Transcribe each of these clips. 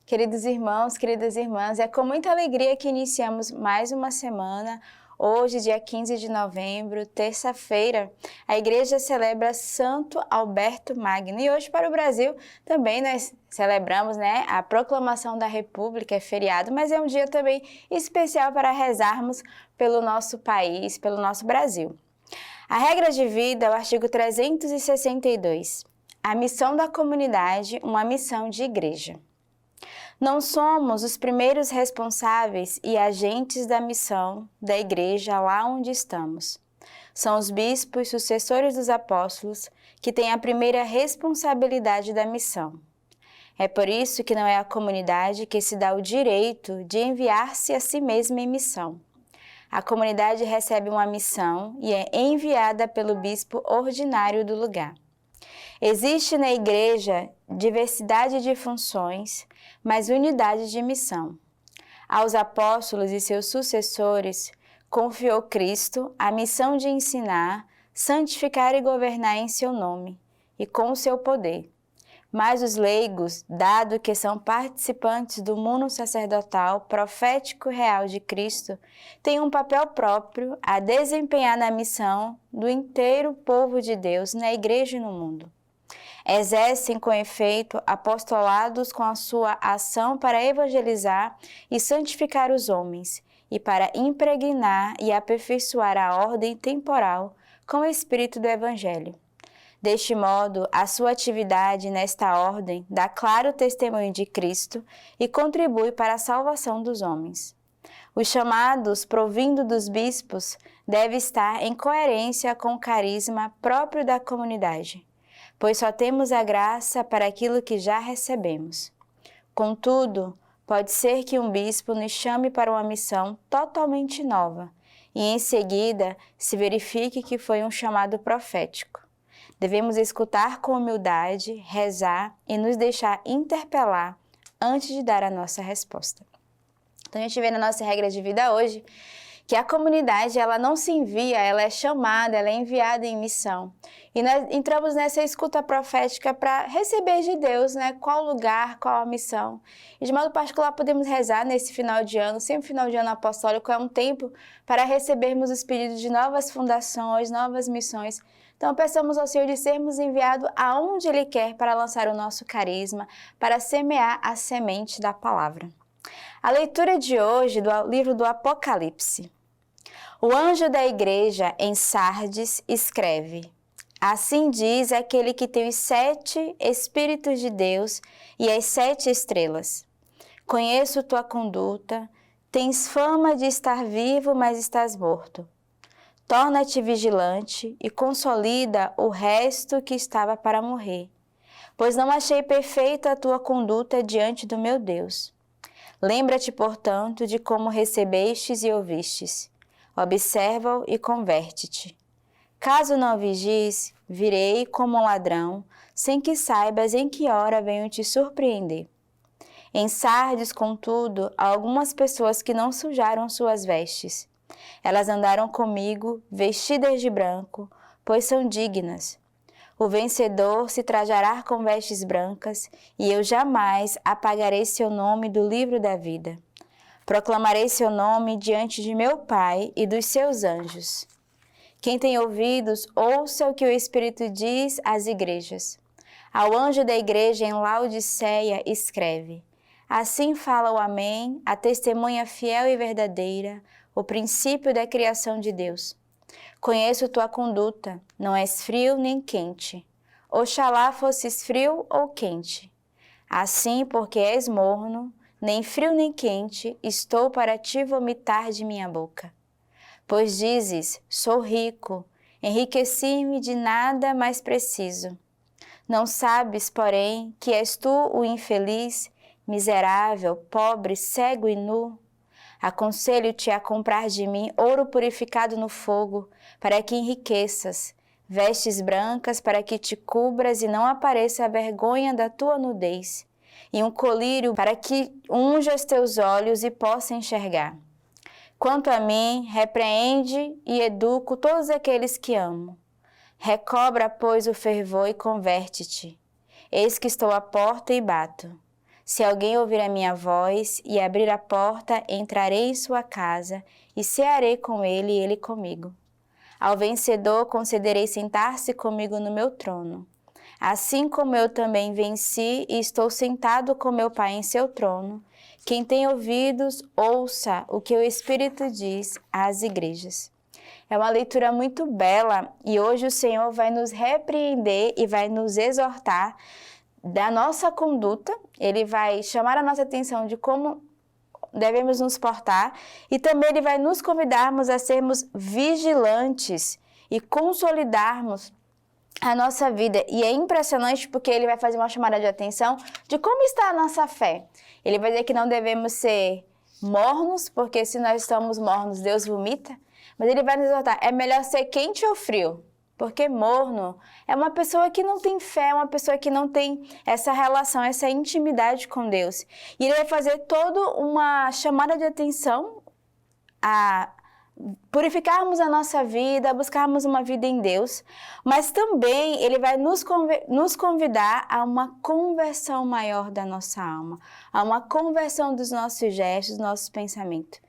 Queridos irmãos, queridas irmãs, é com muita alegria que iniciamos mais uma semana. Hoje, dia 15 de novembro, terça-feira, a igreja celebra Santo Alberto Magno. E hoje para o Brasil também nós celebramos, a proclamação da República, é feriado, mas é um dia também especial para rezarmos pelo nosso país, pelo nosso Brasil. A regra de vida é o artigo 362. A missão da comunidade, uma missão de igreja. Não somos os primeiros responsáveis e agentes da missão da igreja lá onde estamos. São os bispos, sucessores dos apóstolos, que têm a primeira responsabilidade da missão. É por isso que não é a comunidade que se dá o direito de enviar-se a si mesma em missão. A comunidade recebe uma missão e é enviada pelo bispo ordinário do lugar. Existe na igreja diversidade de funções, mas unidade de missão. Aos apóstolos e seus sucessores, confiou Cristo a missão de ensinar, santificar e governar em seu nome e com o seu poder. Mas os leigos, dado que são participantes do mundo sacerdotal, profético e real de Cristo, têm um papel próprio a desempenhar na missão do inteiro povo de Deus na igreja e no mundo. Exercem com efeito apostolados com a sua ação para evangelizar e santificar os homens e para impregnar e aperfeiçoar a ordem temporal com o espírito do Evangelho. Deste modo, a sua atividade nesta ordem dá claro testemunho de Cristo e contribui para a salvação dos homens. Os chamados provindo dos bispos devem estar em coerência com o carisma próprio da comunidade, pois só temos a graça para aquilo que já recebemos. Contudo, pode ser que um bispo nos chame para uma missão totalmente nova e em seguida se verifique que foi um chamado profético. Devemos escutar com humildade, rezar e nos deixar interpelar antes de dar a nossa resposta. Então, a gente vê na nossa regra de vida hoje que a comunidade, ela não se envia, ela é chamada, ela é enviada em missão. E nós entramos nessa escuta profética para receber de Deus, qual lugar, qual a missão. E de modo particular podemos rezar nesse final de ano, sempre final de ano apostólico é um tempo para recebermos os pedidos de novas fundações, novas missões. Então peçamos ao Senhor de sermos enviados aonde Ele quer para lançar o nosso carisma, para semear a semente da palavra. A leitura de hoje do livro do Apocalipse. O anjo da igreja em Sardes escreve: Assim diz aquele que tem os 7 Espíritos de Deus e as 7 estrelas. Conheço tua conduta, tens fama de estar vivo, mas estás morto. Torna-te vigilante e consolida o resto que estava para morrer, pois não achei perfeita a tua conduta diante do meu Deus. Lembra-te, portanto, de como recebestes e ouvistes. Observa-o e converte-te. Caso não vigies, virei como um ladrão, sem que saibas em que hora venho te surpreender. Em Sardes, contudo, há algumas pessoas que não sujaram suas vestes. Elas andaram comigo, vestidas de branco, pois são dignas. O vencedor se trajará com vestes brancas, e eu jamais apagarei seu nome do livro da vida. Proclamarei seu nome diante de meu Pai e dos seus anjos. Quem tem ouvidos, ouça o que o Espírito diz às igrejas. Ao anjo da igreja em Laodiceia escreve: Assim fala o Amém, a testemunha fiel e verdadeira, o princípio da criação de Deus. Conheço tua conduta, não és frio nem quente. Oxalá fosses frio ou quente. Assim, porque és morno, nem frio nem quente, estou para te vomitar de minha boca. Pois dizes, sou rico, enriqueci-me de nada mais preciso. Não sabes, porém, que és tu o infeliz, miserável, pobre, cego e nu? Aconselho-te a comprar de mim ouro purificado no fogo, para que enriqueças, vestes brancas para que te cubras e não apareça a vergonha da tua nudez, e um colírio para que unja os teus olhos e possa enxergar. Quanto a mim, repreende e educo todos aqueles que amo. Recobra, pois, o fervor e converte-te. Eis que estou à porta e bato. Se alguém ouvir a minha voz e abrir a porta, entrarei em sua casa e cearei com ele e ele comigo. Ao vencedor concederei sentar-se comigo no meu trono. Assim como eu também venci e estou sentado com meu Pai em seu trono, quem tem ouvidos, ouça o que o Espírito diz às igrejas. É uma leitura muito bela e hoje o Senhor vai nos repreender e vai nos exortar da nossa conduta. Ele vai chamar a nossa atenção de como devemos nos portar e também ele vai nos convidarmos a sermos vigilantes e consolidarmos a nossa vida. E é impressionante porque ele vai fazer uma chamada de atenção de como está a nossa fé. Ele vai dizer que não devemos ser mornos, porque se nós estamos mornos, Deus vomita. Mas ele vai nos exortar, é melhor ser quente ou frio. Porque morno é uma pessoa que não tem fé, uma pessoa que não tem essa relação, essa intimidade com Deus. E ele vai fazer toda uma chamada de atenção a purificarmos a nossa vida, buscarmos uma vida em Deus, mas também ele vai nos convidar a uma conversão maior da nossa alma, a uma conversão dos nossos gestos, dos nossos pensamentos.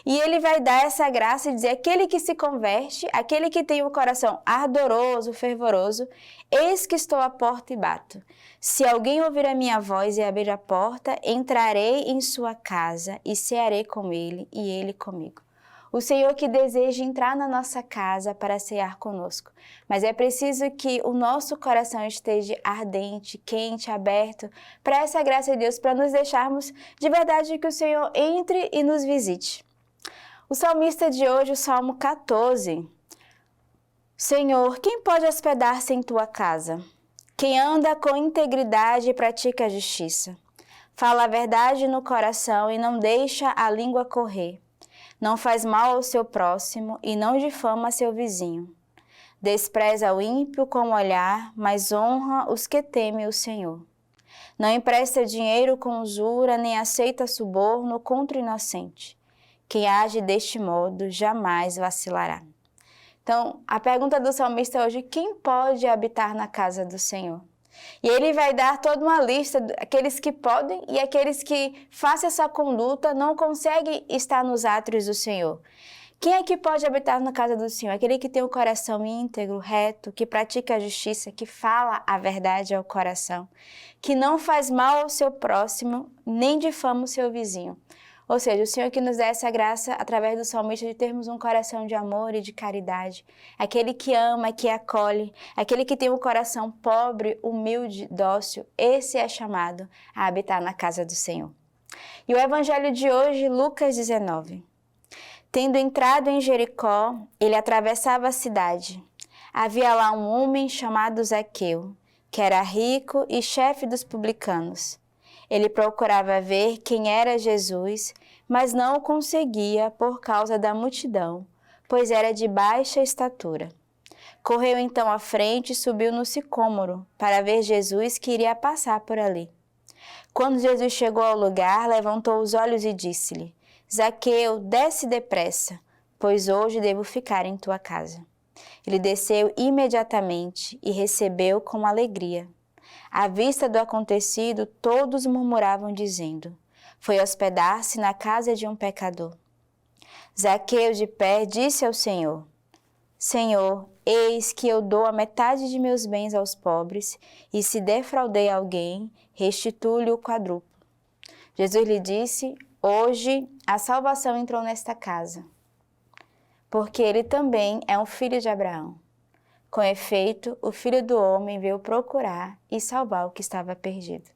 E ele vai dar essa graça e dizer, aquele que se converte, aquele que tem o coração ardoroso, fervoroso, eis que estou à porta e bato. Se alguém ouvir a minha voz e abrir a porta, entrarei em sua casa e cearei com ele e ele comigo. O Senhor que deseja entrar na nossa casa para cear conosco. Mas é preciso que o nosso coração esteja ardente, quente, aberto para essa graça de Deus, para nos deixarmos de verdade que o Senhor entre e nos visite. O salmista de hoje, o Salmo 14. Senhor, quem pode hospedar-se em tua casa? Quem anda com integridade e pratica a justiça. Fala a verdade no coração e não deixa a língua correr. Não faz mal ao seu próximo e não difama seu vizinho. Despreza o ímpio com o olhar, mas honra os que temem o Senhor. Não empresta dinheiro com usura, nem aceita suborno contra o inocente. Quem age deste modo jamais vacilará. Então, a pergunta do salmista hoje, quem pode habitar na casa do Senhor? E ele vai dar toda uma lista daqueles que podem e aqueles que façam essa conduta não conseguem estar nos átrios do Senhor. Quem é que pode habitar na casa do Senhor? Aquele que tem o coração íntegro, reto, que pratica a justiça, que fala a verdade ao coração, que não faz mal ao seu próximo, nem difama o seu vizinho. Ou seja, o Senhor que nos dá essa graça através do salmista de termos um coração de amor e de caridade. Aquele que ama, que acolhe, aquele que tem um coração pobre, humilde, dócil, esse é chamado a habitar na casa do Senhor. E o evangelho de hoje, Lucas 19. Tendo entrado em Jericó, ele atravessava a cidade. Havia lá um homem chamado Zaqueu, que era rico e chefe dos publicanos. Ele procurava ver quem era Jesus, mas não o conseguia por causa da multidão, pois era de baixa estatura. Correu então à frente e subiu no sicômoro, para ver Jesus que iria passar por ali. Quando Jesus chegou ao lugar, levantou os olhos e disse-lhe, Zaqueu, desce depressa, pois hoje devo ficar em tua casa. Ele desceu imediatamente e recebeu com alegria. À vista do acontecido, todos murmuravam dizendo, foi hospedar-se na casa de um pecador. Zaqueu de pé disse ao Senhor, Senhor, eis que eu dou a metade de meus bens aos pobres, e se defraudei alguém, restituo-lhe o quadruplo. Jesus lhe disse, hoje a salvação entrou nesta casa, porque ele também é um filho de Abraão. Com efeito, o Filho do Homem veio procurar e salvar o que estava perdido.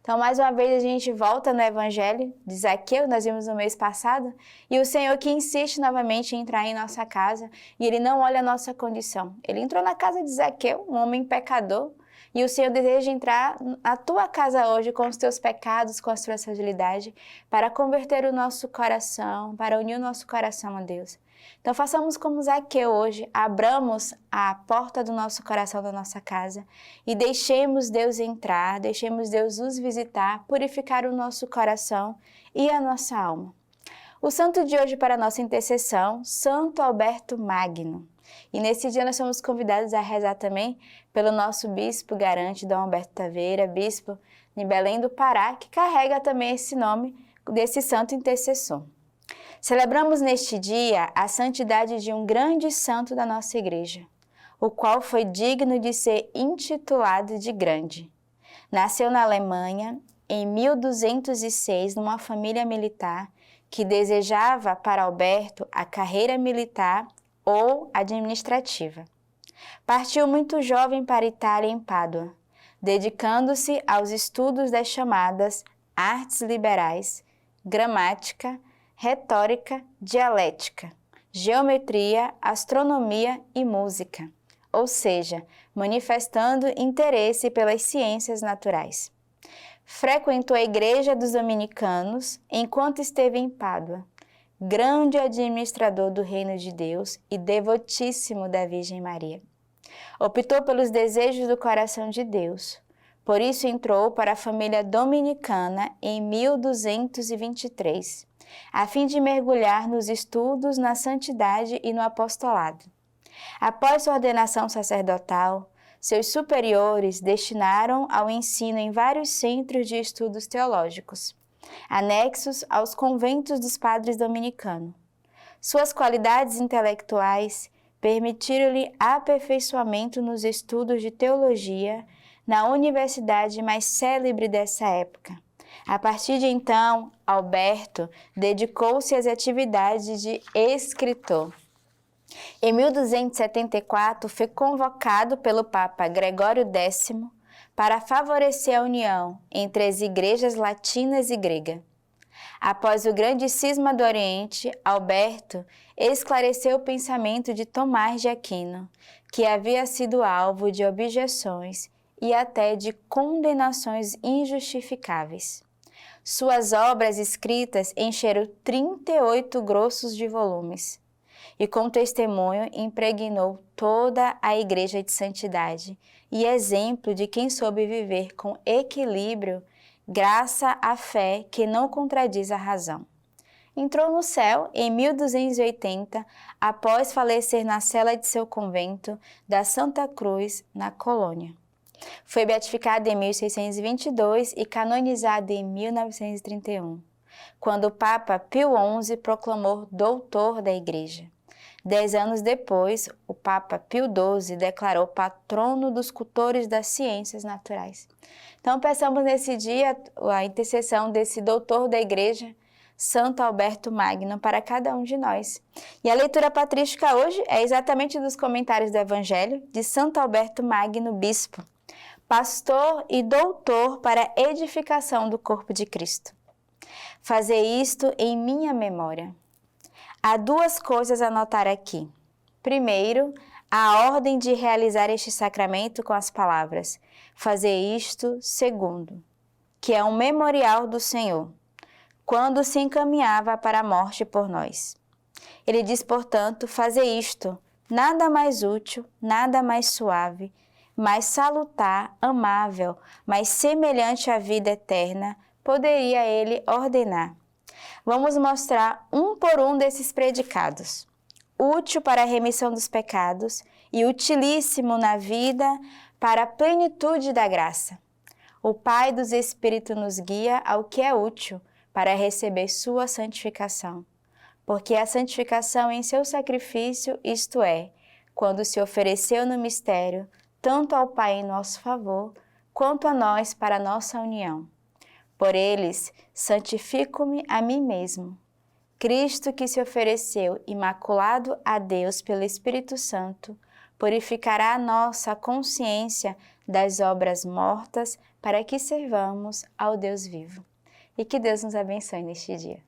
Então, mais uma vez, a gente volta no Evangelho de Zaqueu, nós vimos no mês passado, e o Senhor que insiste novamente em entrar em nossa casa, e Ele não olha a nossa condição. Ele entrou na casa de Zaqueu, um homem pecador, e o Senhor deseja entrar na tua casa hoje com os teus pecados, com as tuas fragilidades, para converter o nosso coração, para unir o nosso coração a Deus. Então façamos como Zaqueu hoje, abramos a porta do nosso coração, da nossa casa e deixemos Deus entrar, deixemos Deus nos visitar, purificar o nosso coração e a nossa alma. O santo de hoje para a nossa intercessão, Santo Alberto Magno. E nesse dia nós somos convidados a rezar também pelo nosso bispo garante, Dom Alberto Taveira, bispo de Belém do Pará, que carrega também esse nome desse santo intercessor. Celebramos neste dia a santidade de um grande santo da nossa igreja, o qual foi digno de ser intitulado de grande. Nasceu na Alemanha em 1206 numa família militar que desejava para Alberto a carreira militar ou administrativa. Partiu muito jovem para a Itália em Pádua, dedicando-se aos estudos das chamadas artes liberais, gramática, retórica, dialética, geometria, astronomia e música, ou seja, manifestando interesse pelas ciências naturais. Frequentou a Igreja dos Dominicanos enquanto esteve em Pádua, grande administrador do Reino de Deus e devotíssimo da Virgem Maria. Optou pelos desejos do coração de Deus, por isso entrou para a família dominicana em 1223, a fim de mergulhar nos estudos na santidade e no apostolado. Após sua ordenação sacerdotal, seus superiores destinaram ao ensino em vários centros de estudos teológicos, anexos aos conventos dos padres dominicanos. Suas qualidades intelectuais permitiram-lhe aperfeiçoamento nos estudos de teologia na universidade mais célebre dessa época. A partir de então, Alberto dedicou-se às atividades de escritor. Em 1274, foi convocado pelo Papa Gregório X para favorecer a união entre as igrejas latinas e grega. Após o grande cisma do Oriente, Alberto esclareceu o pensamento de Tomás de Aquino, que havia sido alvo de objeções e até de condenações injustificáveis. Suas obras escritas encheram 38 grossos de volumes e, com testemunho, impregnou toda a Igreja de santidade e exemplo de quem soube viver com equilíbrio, graça à fé que não contradiz a razão. Entrou no céu em 1280, após falecer na cela de seu convento da Santa Cruz, na Colônia. Foi beatificado em 1622 e canonizado em 1931, quando o Papa Pio XI proclamou doutor da Igreja. 10 anos depois, o Papa Pio XII declarou patrono dos cultores das ciências naturais. Então, peçamos nesse dia a intercessão desse doutor da Igreja, Santo Alberto Magno, para cada um de nós. E a leitura patrística hoje é exatamente dos comentários do Evangelho de Santo Alberto Magno, bispo, pastor e doutor para a edificação do corpo de Cristo. Fazer isto em minha memória. Há duas coisas a notar aqui. Primeiro, a ordem de realizar este sacramento com as palavras, fazer isto. Segundo, que é um memorial do Senhor, quando se encaminhava para a morte por nós. Ele diz, portanto, fazer isto, nada mais útil, nada mais suave, mais salutar, amável, mais semelhante à vida eterna, poderia ele ordenar. Vamos mostrar um por um desses predicados. Útil para a remissão dos pecados e utilíssimo na vida para a plenitude da graça. O Pai dos Espíritos nos guia ao que é útil para receber sua santificação. Porque a santificação em seu sacrifício, isto é, quando se ofereceu no mistério, tanto ao Pai em nosso favor, quanto a nós para a nossa união. Por eles, santifico-me a mim mesmo. Cristo que se ofereceu imaculado a Deus pelo Espírito Santo, purificará a nossa consciência das obras mortas para que servamos ao Deus vivo. E que Deus nos abençoe neste dia.